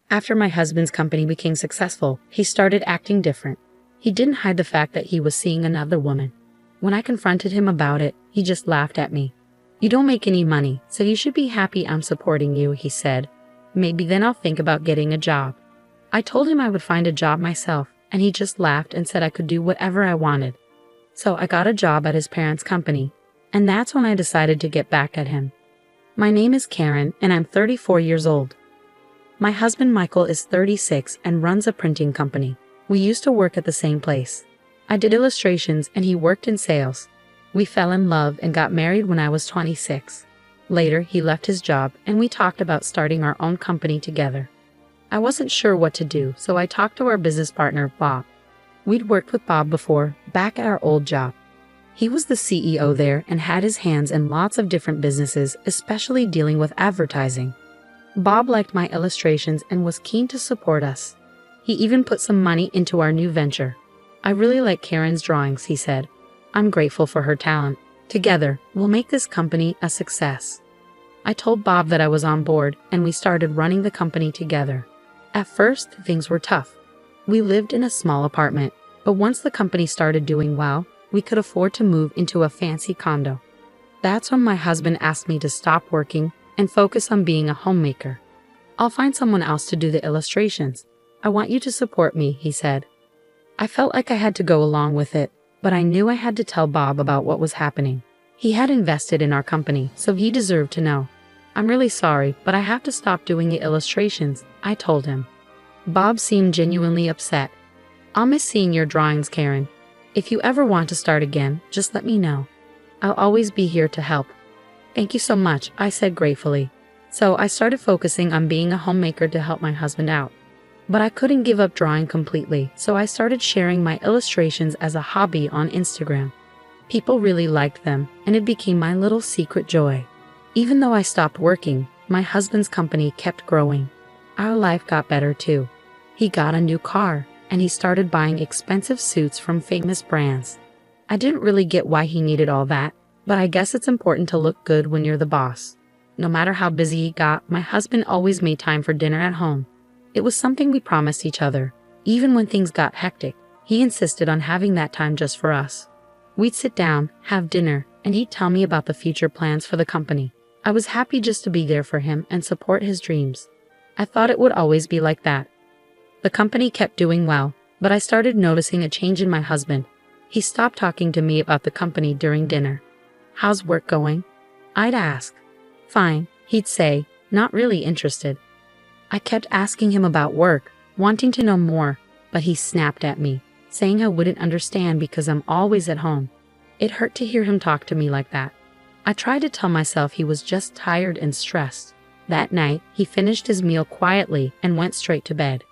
After my husband's company became successful, he started acting different. He didn't hide the fact that he was seeing another woman. When I confronted him about it, he just laughed at me. "You don't make any money, so you should be happy I'm supporting you," he said. "Maybe then I'll think about getting a job." I told him I would find a job myself, and he just laughed and said I could do whatever I wanted. So I got a job at his parents' company, and that's when I decided to get back at him. My name is Karen, and I'm 34 years old. My husband Michael is 36 and runs a printing company. We used to work at the same place. I did illustrations and he worked in sales. We fell in love and got married when I was 26. Later, he left his job and we talked about starting our own company together. I wasn't sure what to do, so I talked to our business partner, Bob. We'd worked with Bob before, back at our old job. He was the CEO there and had his hands in lots of different businesses, especially dealing with advertising. Bob liked my illustrations and was keen to support us. He even put some money into our new venture. "I really like Karen's drawings," he said. "I'm grateful for her talent. Together, we'll make this company a success." I told Bob that I was on board, and we started running the company together. At first, things were tough. We lived in a small apartment, but once the company started doing well, we could afford to move into a fancy condo. That's when my husband asked me to stop working and focus on being a homemaker. "I'll find someone else to do the illustrations. I want you to support me," he said. I felt like I had to go along with it, but I knew I had to tell Bob about what was happening. He had invested in our company, so he deserved to know. "I'm really sorry, but I have to stop doing the illustrations," I told him. Bob seemed genuinely upset. "I'll miss seeing your drawings, Karen. If you ever want to start again, just let me know. I'll always be here to help." "Thank you so much," I said gratefully. So I started focusing on being a homemaker to help my husband out. But I couldn't give up drawing completely, so I started sharing my illustrations as a hobby on Instagram. People really liked them, and it became my little secret joy. Even though I stopped working, my husband's company kept growing. Our life got better too. He got a new car, and he started buying expensive suits from famous brands. I didn't really get why he needed all that, but I guess it's important to look good when you're the boss. No matter how busy he got, my husband always made time for dinner at home. It was something we promised each other. Even when things got hectic, he insisted on having that time just for us. We'd sit down, have dinner, and he'd tell me about the future plans for the company. I was happy just to be there for him and support his dreams. I thought it would always be like that. The company kept doing well, but I started noticing a change in my husband. He stopped talking to me about the company during dinner. "How's work going?" I'd ask. "Fine," he'd say, not really interested. I kept asking him about work, wanting to know more, but he snapped at me, saying I wouldn't understand because I'm always at home. It hurt to hear him talk to me like that. I tried to tell myself he was just tired and stressed. That night, he finished his meal quietly and went straight to bed.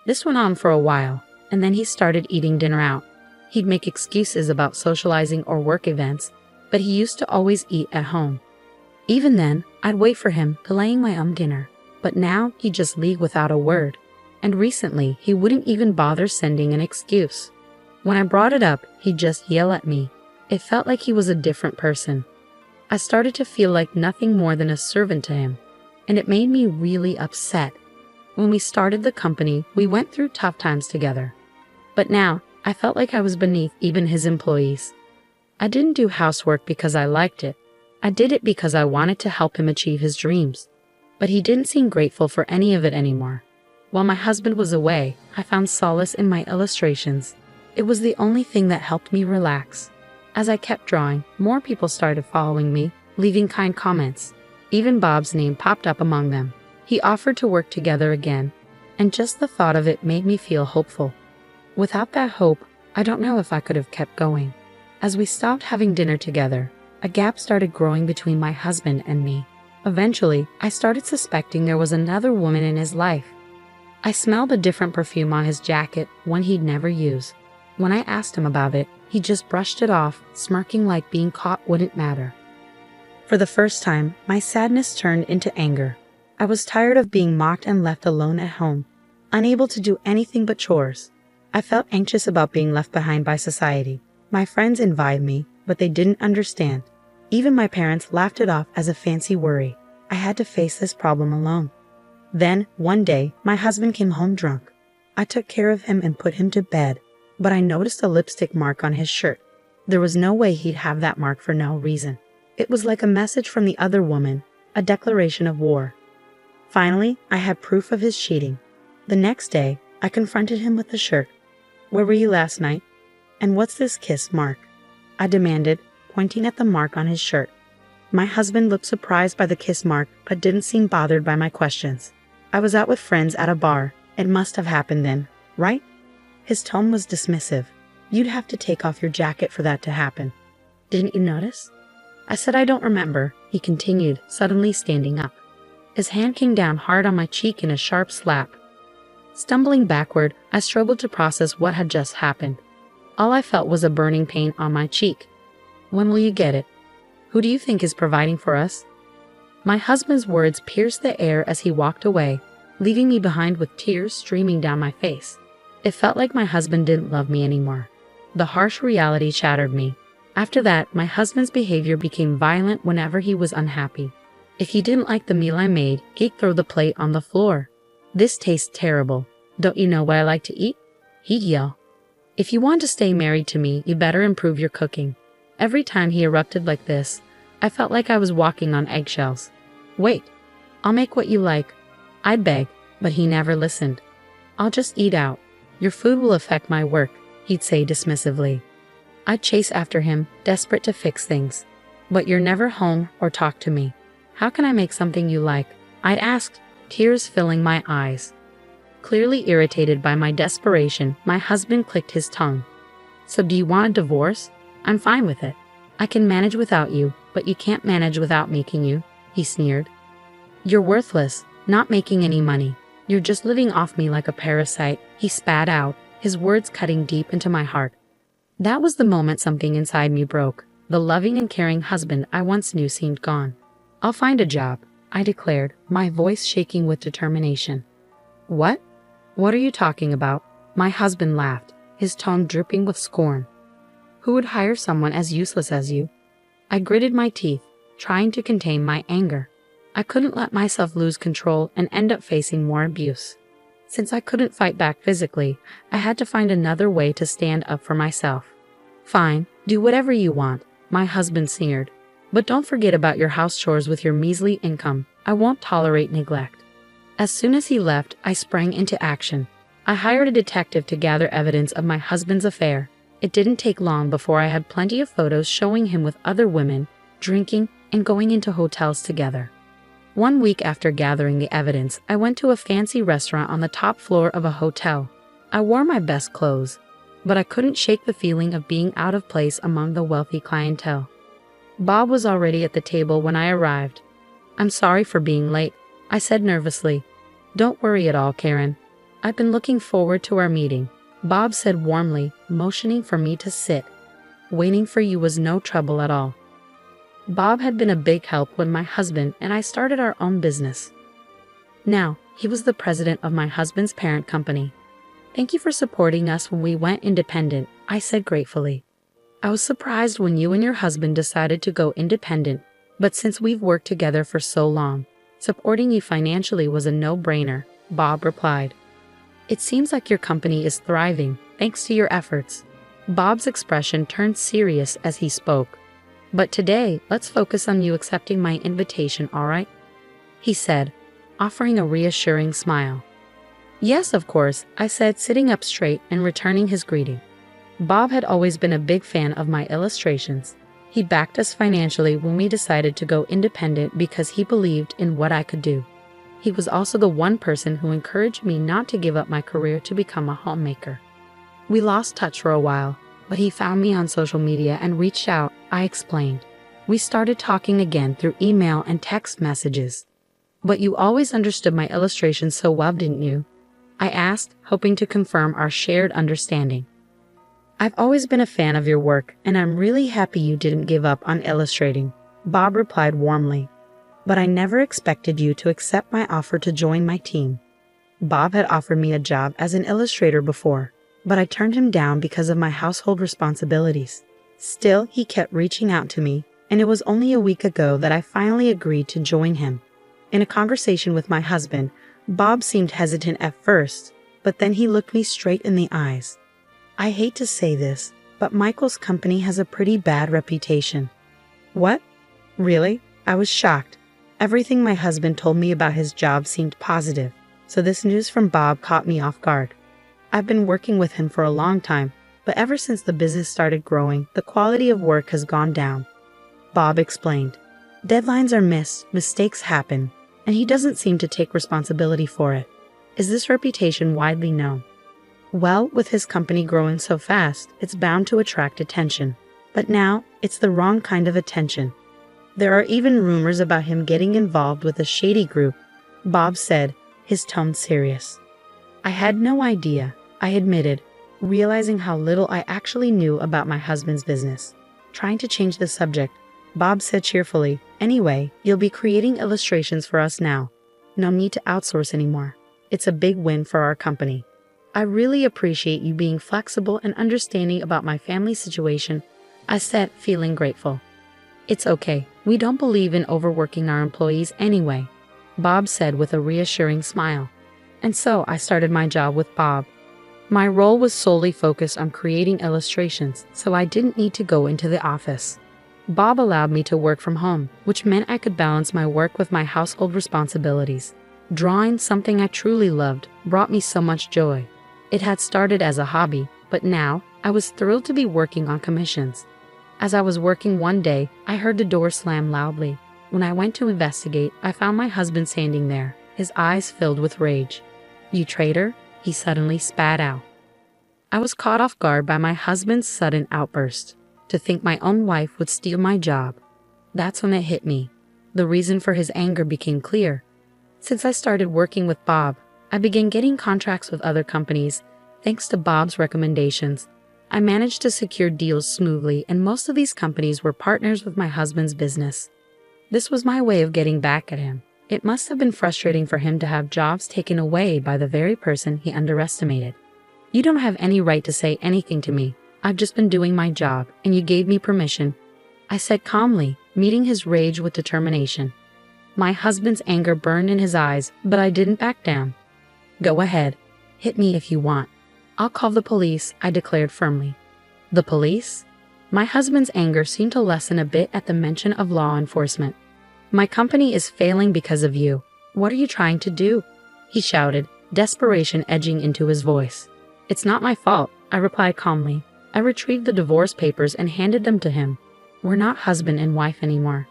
This went on for a while, and then he started eating dinner out. He'd make excuses about socializing or work events, but he used to always eat at home. Even then, I'd wait for him, delaying my own dinner. But now, he'd just leave without a word. And recently, he wouldn't even bother sending an excuse. When I brought it up, he'd just yell at me. It felt like he was a different person. I started to feel like nothing more than a servant to him, and it made me really upset. When we started the company, we went through tough times together. But now, I felt like I was beneath even his employees. I didn't do housework because I liked it. I did it because I wanted to help him achieve his dreams. But he didn't seem grateful for any of it anymore. While my husband was away, I found solace in my illustrations. It was the only thing that helped me relax. As I kept drawing, more people started following me, leaving kind comments. Even Bob's name popped up among them. He offered to work together again, and just the thought of it made me feel hopeful. Without that hope, I don't know if I could have kept going. As we stopped having dinner together, a gap started growing between my husband and me. Eventually, I started suspecting there was another woman in his life. I smelled a different perfume on his jacket, one he'd never use. When I asked him about it, he just brushed it off, smirking like being caught wouldn't matter. For the first time, my sadness turned into anger. I was tired of being mocked and left alone at home, unable to do anything but chores. I felt anxious about being left behind by society. My friends envied me, but they didn't understand. Even my parents laughed it off as a fancy worry. I had to face this problem alone. Then, one day, my husband came home drunk. I took care of him and put him to bed, but I noticed a lipstick mark on his shirt. There was no way he'd have that mark for no reason. It was like a message from the other woman, a declaration of war. Finally, I had proof of his cheating. The next day, I confronted him with the shirt. "Where were you last night? And what's this kiss mark?" I demanded, pointing at the mark on his shirt. My husband looked surprised by the kiss mark, but didn't seem bothered by my questions. "I was out with friends at a bar. It must have happened then, right?" His tone was dismissive. "You'd have to take off your jacket for that to happen. Didn't you notice?" I said I don't remember, he continued, suddenly standing up. His hand came down hard on my cheek in a sharp slap. Stumbling backward, I struggled to process what had just happened. All I felt was a burning pain on my cheek. "When will you get it? Who do you think is providing for us?" My husband's words pierced the air as he walked away, leaving me behind with tears streaming down my face. It felt like my husband didn't love me anymore. The harsh reality shattered me. After that, my husband's behavior became violent whenever he was unhappy. If he didn't like the meal I made, he'd throw the plate on the floor. "This tastes terrible. Don't you know what I like to eat?" he'd yell. "If you want to stay married to me, you better improve your cooking." Every time he erupted like this, I felt like I was walking on eggshells. "Wait, I'll make what you like," I'd beg, but he never listened. "I'll just eat out. Your food will affect my work," he'd say dismissively. I'd chase after him, desperate to fix things. "But you're never home or talk to me. How can I make something you like?" I'd asked, tears filling my eyes. Clearly irritated by my desperation, my husband clicked his tongue. "So do you want a divorce? I'm fine with it. I can manage without you, but you can't manage without making you," he sneered. "You're worthless, not making any money. You're just living off me like a parasite," he spat out, his words cutting deep into my heart. That was the moment something inside me broke. The loving and caring husband I once knew seemed gone. "I'll find a job," I declared, my voice shaking with determination. "What? What are you talking about?" My husband laughed, his tone dripping with scorn. "Who would hire someone as useless as you?" I gritted my teeth, trying to contain my anger. I couldn't let myself lose control and end up facing more abuse. Since I couldn't fight back physically, I had to find another way to stand up for myself. "Fine, do whatever you want," my husband sneered. "But don't forget about your house chores with your measly income. I won't tolerate neglect." As soon as he left, I sprang into action. I hired a detective to gather evidence of my husband's affair. It didn't take long before I had plenty of photos showing him with other women, drinking, and going into hotels together. 1 week after gathering the evidence, I went to a fancy restaurant on the top floor of a hotel. I wore my best clothes, but I couldn't shake the feeling of being out of place among the wealthy clientele. Bob was already at the table when I arrived. "I'm sorry for being late," I said nervously. "Don't worry at all, Karen. I've been looking forward to our meeting," Bob said warmly, motioning for me to sit. "Waiting for you was no trouble at all." Bob had been a big help when my husband and I started our own business. Now, he was the president of my husband's parent company. "Thank you for supporting us when we went independent," I said gratefully. "I was surprised when you and your husband decided to go independent, but since we've worked together for so long, supporting you financially was a no-brainer," Bob replied. "It seems like your company is thriving, thanks to your efforts." Bob's expression turned serious as he spoke. "But today, let's focus on you accepting my invitation, all right?" he said, offering a reassuring smile. "Yes, of course," I said, sitting up straight and returning his greeting. Bob had always been a big fan of my illustrations. He backed us financially when we decided to go independent because he believed in what I could do. He was also the one person who encouraged me not to give up my career to become a homemaker. We lost touch for a while, but he found me on social media and reached out, I explained. We started talking again through email and text messages. "But you always understood my illustrations so well, didn't you?" I asked, hoping to confirm our shared understanding. "I've always been a fan of your work, and I'm really happy you didn't give up on illustrating," Bob replied warmly. "But I never expected you to accept my offer to join my team." Bob had offered me a job as an illustrator before, but I turned him down because of my household responsibilities. Still, he kept reaching out to me, and it was only a week ago that I finally agreed to join him. In a conversation with my husband, Bob seemed hesitant at first, but then he looked me straight in the eyes. I hate to say this, but Michael's company has a pretty bad reputation. What? Really? I was shocked. Everything my husband told me about his job seemed positive, so this news from Bob caught me off guard. I've been working with him for a long time, but ever since the business started growing, the quality of work has gone down. Bob explained. Deadlines are missed, mistakes happen, and he doesn't seem to take responsibility for it. Is this reputation widely known? Well, with his company growing so fast, it's bound to attract attention. But now, it's the wrong kind of attention. There are even rumors about him getting involved with a shady group, Bob said, his tone serious. I had no idea, I admitted, realizing how little I actually knew about my husband's business. Trying to change the subject, Bob said cheerfully, anyway, you'll be creating illustrations for us now. No need to outsource anymore. It's a big win for our company. I really appreciate you being flexible and understanding about my family situation, I said, feeling grateful. It's okay. We don't believe in overworking our employees anyway, Bob said with a reassuring smile. And so I started my job with Bob. My role was solely focused on creating illustrations, so I didn't need to go into the office. Bob allowed me to work from home, which meant I could balance my work with my household responsibilities. Drawing, something I truly loved, brought me so much joy. It had started as a hobby, but now I was thrilled to be working on commissions. As I was working one day, I heard the door slam loudly. When I went to investigate, I found my husband standing there, his eyes filled with rage. You traitor, he suddenly spat out. I was caught off guard by my husband's sudden outburst. To think my own wife would steal my job. That's when it hit me. The reason for his anger became clear. Since I started working with Bob, I began getting contracts with other companies. Thanks to Bob's recommendations, I managed to secure deals smoothly, and most of these companies were partners with my husband's business. This was my way of getting back at him. It must have been frustrating for him to have jobs taken away by the very person he underestimated. You don't have any right to say anything to me. I've just been doing my job, and you gave me permission, I said calmly, meeting his rage with determination. My husband's anger burned in his eyes, but I didn't back down. Go ahead. Hit me if you want. I'll call the police, I declared firmly. The police? My husband's anger seemed to lessen a bit at the mention of law enforcement. My company is failing because of you. What are you trying to do? He shouted, desperation edging into his voice. It's not my fault, I replied calmly. I retrieved the divorce papers and handed them to him. We're not husband and wife anymore.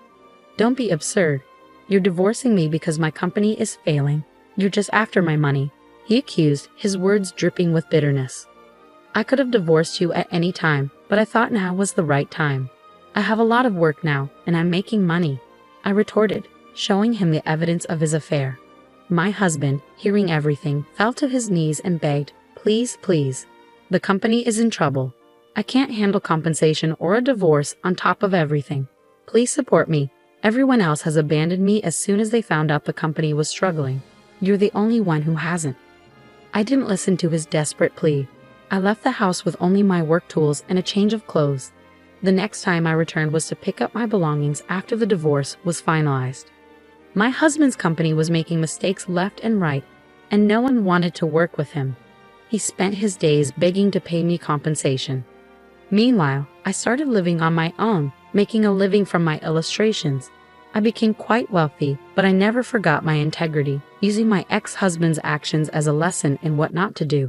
Don't be absurd. You're divorcing me because my company is failing. You're just after my money, he accused, his words dripping with bitterness. I could have divorced you at any time, but I thought now was the right time. I have a lot of work now, and I'm making money, I retorted, showing him the evidence of his affair. My husband, hearing everything, fell to his knees and begged, please, please. The company is in trouble. I can't handle compensation or a divorce on top of everything. Please support me. Everyone else has abandoned me as soon as they found out the company was struggling. You're the only one who hasn't. I didn't listen to his desperate plea. I left the house with only my work tools and a change of clothes. The next time I returned was to pick up my belongings after the divorce was finalized. My husband's company was making mistakes left and right, and no one wanted to work with him. He spent his days begging to pay me compensation. Meanwhile, I started living on my own, making a living from my illustrations. I became quite wealthy, but I never forgot my integrity, using my ex-husband's actions as a lesson in what not to do.